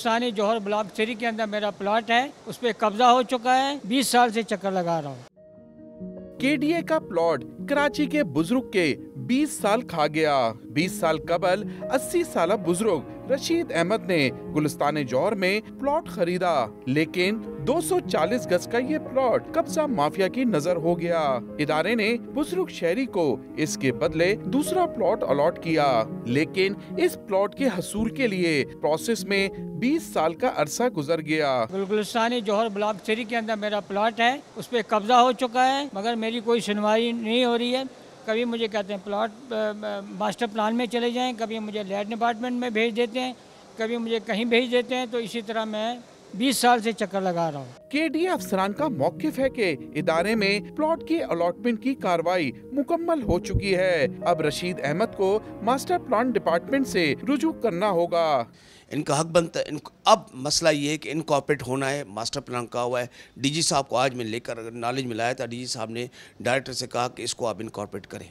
गुलिस्तानी जौहर block 3 के अंदर मेरा प्लॉट है, उस पर कब्जा हो चुका है। 20 साल से चक्कर लगा रहा हूँ। केडीए का प्लॉट कराची के बुजुर्ग के 20 साल खा गया। 20 साल कबल 80 साल बुजुर्ग रशीद अहमद ने गुलिस्तान जौहर में प्लॉट खरीदा, लेकिन 240 गज का ये प्लॉट कब्जा माफिया की नजर हो गया। इदारे ने बुजुर्ग शहरी को इसके बदले दूसरा प्लॉट अलॉट किया, लेकिन इस प्लॉट के हसूल के लिए प्रोसेस में 20 साल का अरसा गुजर गया। गुलिस्तानी जौहर ब्लॉक 3 के अंदर मेरा प्लॉट है, उस पर कब्जा हो चुका है, मगर मेरी कोई सुनवाई नहीं हो रही है। कभी मुझे कहते हैं प्लॉट मास्टर प्लान में चले जाएं, कभी मुझे लैंड डिपार्टमेंट में भेज देते हैं, कभी मुझे कहीं भेज देते हैं। तो इसी तरह मैं 20 साल से चक्कर लगा रहा हूँ। केडीए अफसरान का मौकिफ है कि इदारे में प्लॉट की अलॉटमेंट की कार्रवाई मुकम्मल हो चुकी है। अब रशीद अहमद को मास्टर प्लान डिपार्टमेंट से रुजू करना होगा। इनका हक बनता है। अब मसला ये है कि इनकॉर्पोरेट होना है, मास्टर प्लान कहा हुआ है। डीजी साहब को आज मैं लेकर नॉलेज मिलाया था, डीजी साहब ने डायरेक्टर से कहा कि इसको आप इनकॉर्पोरेट करें।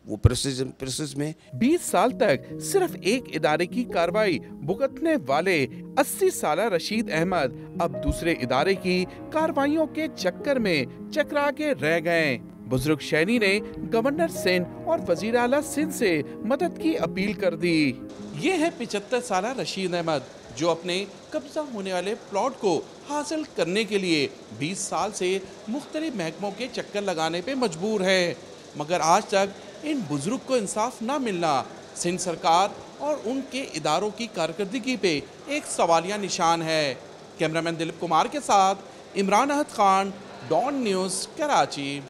वो प्रोसेस में 20 साल तक सिर्फ एक इदारे की कार्रवाई भुगतने वाले 80 साल रशीद अहमद अब दूसरे इदारे की कार्रवाइयों के चक्कर में चकरा के रह गए। बुजुर्ग शहरी ने गवर्नर सिंध और वजीर आला सिंध से मदद की अपील कर दी। ये है 75 साल रशीद अहमद, जो अपने कब्जा होने वाले प्लॉट को हासिल करने के लिए 20 साल से मुख्तलिफ महकमों के चक्कर लगाने पे मजबूर है, मगर आज तक इन बुजुर्ग को इंसाफ ना मिलना सिंध सरकार और उनके इदारों की कारकर्दगी पे एक सवालिया निशान है। कैमरामैन दिलीप कुमार के साथ इमरान अहद खान, डॉन न्यूज़, कराची।